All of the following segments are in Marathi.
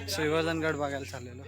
श्रीवर्धनगड बघायला चाललेलो.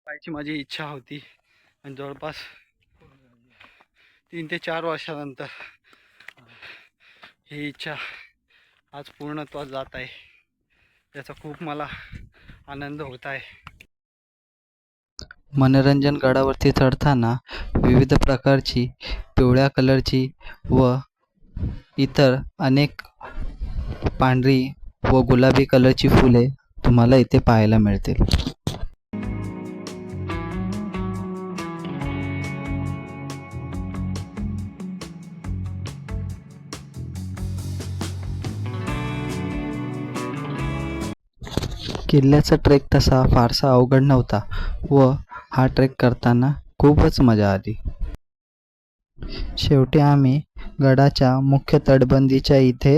पाहायची माझी इच्छा होती आणि जवळपास 3 ते 4 वर्षानंतर ही इच्छा आज पूर्णत्वास जात आहे. याचा खूप मला आनंद होत आहे. मनोरंजन गडावरती चढताना विविध प्रकारची पिवळ्या कलरची व इतर अनेक पांढरी व गुलाबी कलरची फुले तुम्हाला इथे पाहायला मिळतील. किल्ल्याचा ट्रेक तसा फारसा अवघड नव्हता व हा ट्रेक करताना खूपच मजा आली. शेवटी आम्ही गडाच्या मुख्य तटबंदीच्या इथे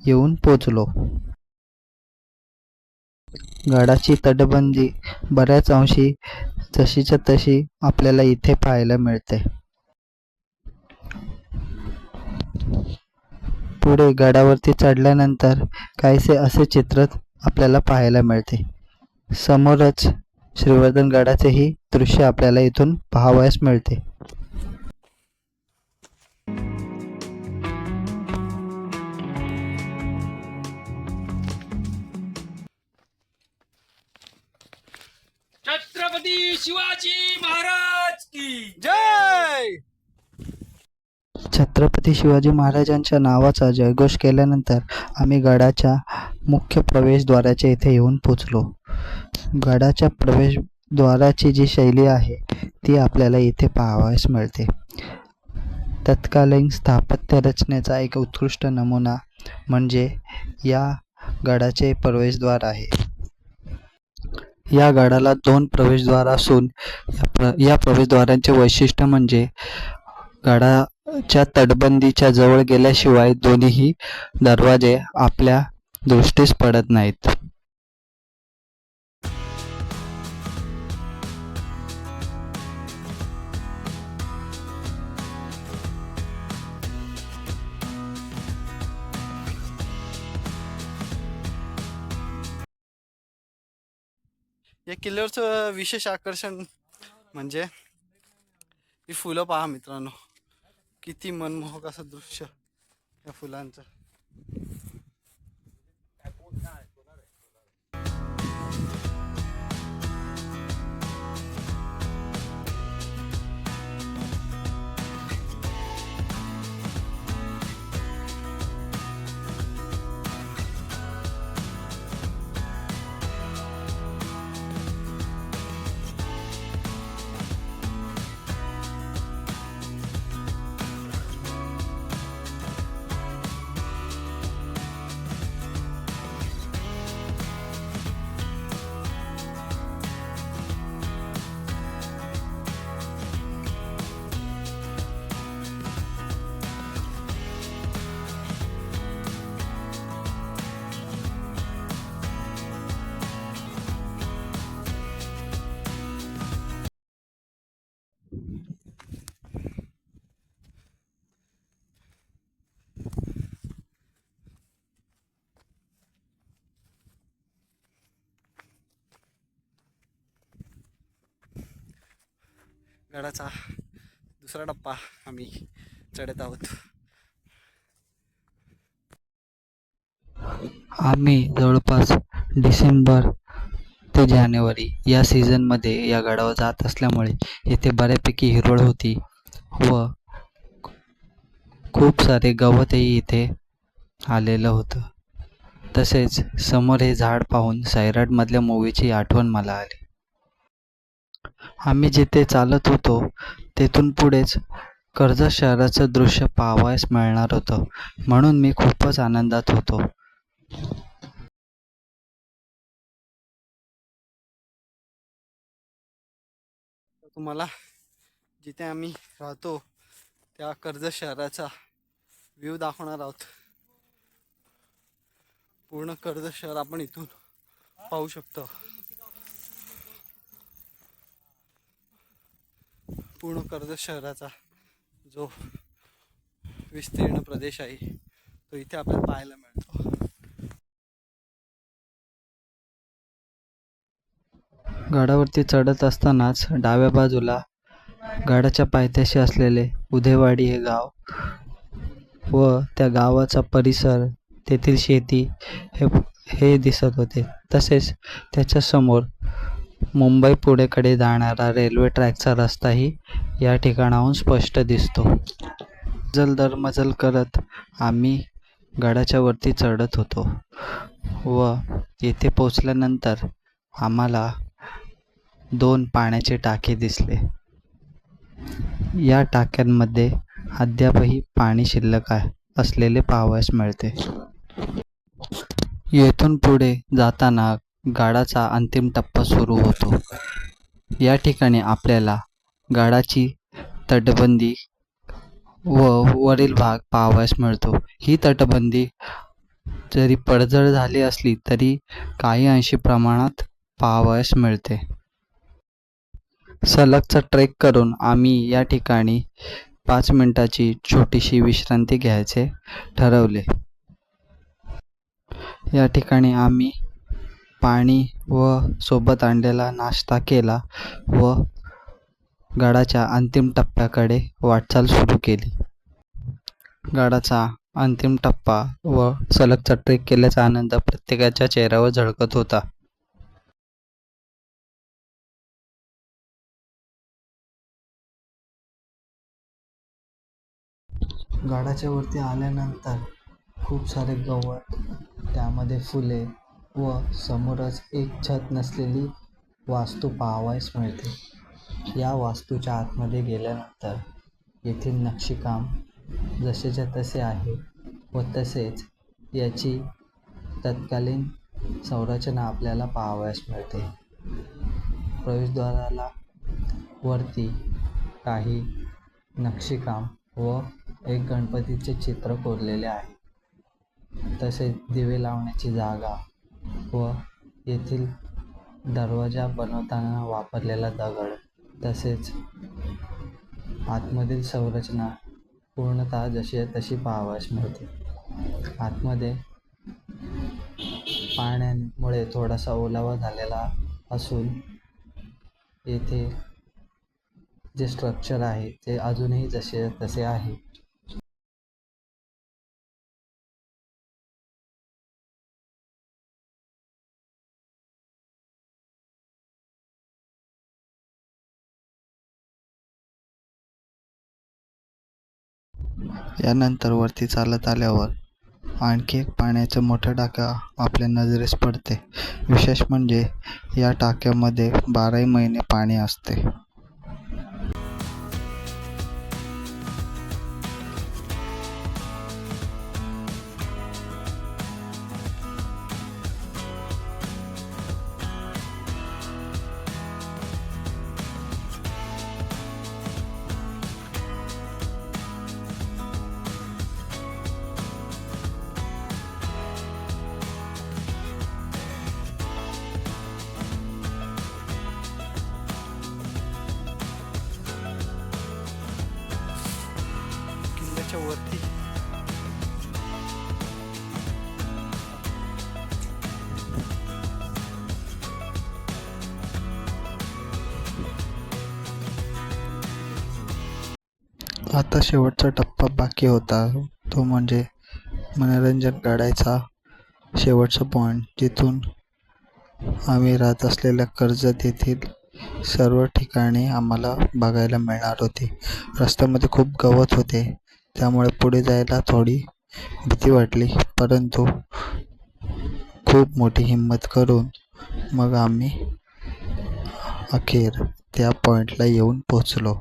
येऊन पोचलो. गडाची तटबंदी बऱ्याच अंशी जशीच्या तशी आपल्याला इथे पाहायला मिळते. पुढे गडावरती चढल्यानंतर काहीसे असे चित्र आपल्याला पाहायला मिळते. समोरच श्रीवर्धनगडाचेही दृश्य आपल्याला इथून पाहावयास मिळते. छत्रपती शिवाजी महाराज की जय. छत्रपती शिवाजी महाराजांच्या नावाचा जयघोष केल्यानंतर आम्ही गडाच्या मुख्य प्रवेशद्वाराच्या इथे येऊन पोचलो. गडाच्या प्रवेशद्वाराची जी शैली आहे ती आपल्याला इथे पाहावयास मिळते. तत्कालीन स्थापत्य रचनेचा एक उत्कृष्ट नमुना म्हणजे या गडाचे प्रवेशद्वार आहे. या गडाला 2 प्रवेशद्वार असून या प्रवेशद्वारांचे वैशिष्ट्य म्हणजे गडाच्या तटबंदीच्या जवळ गेल्याशिवाय दोन्हीही दरवाजे आपल्या दृष्टीस पडत नाहीत. या किल्ल्यावरचं विशेष आकर्षण म्हणजे ही फुलं पहा मित्रांनो, किती मनमोहक असं दृश्य या फुलांचं. गडाचा दुसरा टप्पा आम्ही चढत आहोत. आम्ही जवळपास डिसेंबर ते जानेवारी या सीझनमध्ये या गडावर जात असल्यामुळे येथे बऱ्यापैकी हिरवळ होती व खूप सारे गवतही इथे आलेलं होतं. तसेच समोर हे झाड पाहून सैराटमधल्या मूवीची आठवण मला आली. आम्ही जिथे चालत होतो तेथून पुढेच कर्जत शहराचं दृश्य पाहावयास मिळणार होतं, म्हणून मी खूपच आनंदात होतो. तुम्हाला जिथे आम्ही राहतो त्या कर्जत शहराचा व्ह्यू दाखवणार आहोत. पूर्ण कर्जत शहर आपण इथून पाहू शकतो. पूर्ण कर्जत शहराचा जो विस्तीर्ण प्रदेश आहे तो इथे आपल्याला पाहायला मिळतो. गडावरती चढत असतानाच डाव्या बाजूला गडाच्या पायथ्याशी असलेले उधेवाडी हे गाव व त्या गावाचा परिसर, तेथील शेती हे दिसत होते. तसेच त्याच्या समोर मुंबई पुणेकडे जाणारा रेल्वे ट्रॅकचा रस्ताही या ठिकाणाहून स्पष्ट दिसतो. मजल करत आम्ही गडाच्या वरती चढत होतो व येथे पोचल्यानंतर आम्हाला 2 पाण्याचे टाके दिसले. या टाक्यांमध्ये अद्यापही पाणी शिल्लक असलेले पाहावयास मिळते. येथून पुढे जाताना गडाचा अंतिम टप्पा सुरू होतो. या ठिकाणी आपल्याला गडाची तटबंदी व वरील भाग पाहावयास मिळतो. ही तटबंदी जरी पडझड झाली असली तरी काही अंशी प्रमाणात पाहावयास मिळते. सलगचा ट्रेक करून आम्ही या ठिकाणी 5 मिनिटाची छोटीशी विश्रांती घ्यायचे ठरवले. या ठिकाणी आम्ही पाणी व सोबत आणलेला नाश्ता केला व गडाच्या अंतिम टप्प्याकडे वाटचाल सुरू केली. गडाचा अंतिम टप्पा व सलगचा ट्रेक केल्याचा आनंद प्रत्येकाच्या चेहऱ्यावर झळकत होता. गडाच्या वरती आल्यानंतर खूप सारे गवत, त्यामध्ये फुले व समोरच एक छत नसलेली वास्तू पाहावयास मिळते. या वास्तूच्या आतमध्ये गेल्यानंतर येथील नक्षीकाम जसेच्या तसे आहे व तसेच याची तत्कालीन संरचना आपल्याला पाहावयास मिळते. प्रवेशद्वाराला वरती काही नक्षीकाम व एक गणपतीचे चित्र कोरलेले आहे. तसेच दिवे लावण्याची जागा व येथील दरवाजा बनवताना वापरलेला दगड, तसेच आतमधील संरचना पूर्णतः जशी तशी पाहावयास मिळते. आतमध्ये पाण्यामुळे थोडासा ओलावा झालेला असून येथे जे स्ट्रक्चर आहे ते अजूनही जसे तसे आहे. यानंतर वरती चालत आल्यावर आणखी एक पाण्याचं मोठं टाका आपल्या नजरेस पडते. विशेष म्हणजे या टाक्यामध्ये 12ही महिने पाणी असते. किल्ल्याच्या वरती आता शेवटचा टप्पा बाकी होता, तो म्हणजे मनोरंजन काढायचा शेवटचा पॉईंट, जिथून आम्ही राहत असलेल्या कर्जत येथील सर्व ठिकाणी आम्हाला बघायला मिळणार होते. रस्त्यामध्ये खूप गवत होते, त्यामुळे पुढे जायला थोडी भीती वाटली, परंतु खूप मोठी हिंमत करून मग आम्ही अखेर त्या पॉइंटला येऊन पोचलो.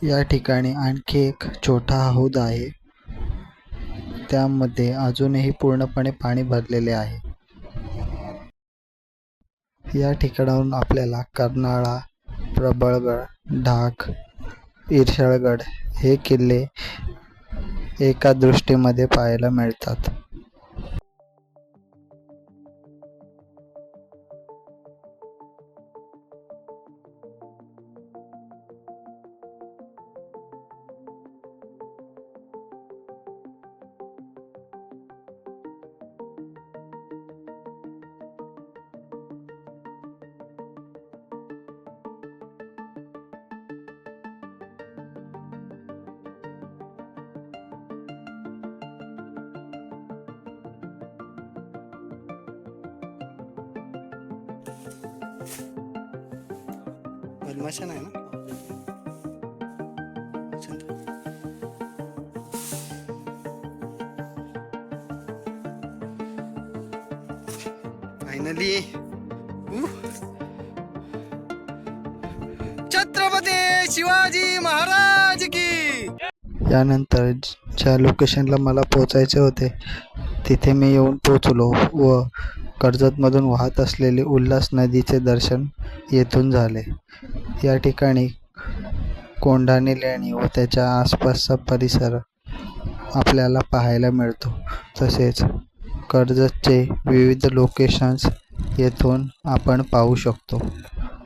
या ठिकाणी आणखी एक छोटा हौद आहे, त्यामध्ये अजूनही पूर्णपणे पाणी भरलेले आहे. या ठिकाणाहून आपल्याला कर्नाळा, प्रबळगड, ढाक, इरशाळगड हे किल्ले एका दृष्टीमध्ये पाहायला मिळतात. बदमाशा नाही ना. फायनली छत्रपती शिवाजी महाराज की. यानंतर ज्या लोकेशनला मला पोचायचे होते तिथे मी येऊन पोचलो व कर्जतमधून वाहत असलेले उल्हास नदीचे दर्शन येथून झाले. या ठिकाणी कोंढाणे लेणी व त्याच्या आसपासचा परिसर आपल्याला पाहायला मिळतो. तसेच कर्जतचे विविध लोकेशन्स येथून आपण पाहू शकतो.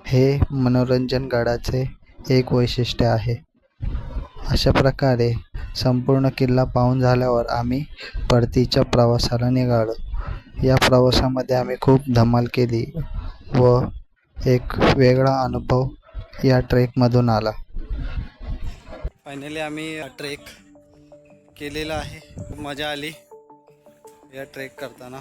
हे मनोरंजन गडाचे एक वैशिष्ट्य आहे. अशा प्रकारे संपूर्ण किल्ला पाहून झाल्यावर आम्ही परतीच्या प्रवासाला निघालो. या प्रवासामध्ये आम्ही खूप धमाल केली व एक वेगळा अनुभव या ट्रेकमधून आला. फायनली आम्ही ट्रेक केलेला आहे. खूप मजा आली या ट्रेक करताना.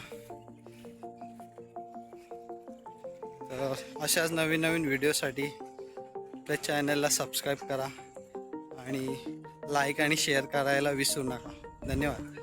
तर अशाच नवीन नवीन व्हिडिओसाठी आपल्या चॅनलला सबस्क्राईब करा आणि लाईक आणि शेअर करायला विसरू नका. धन्यवाद.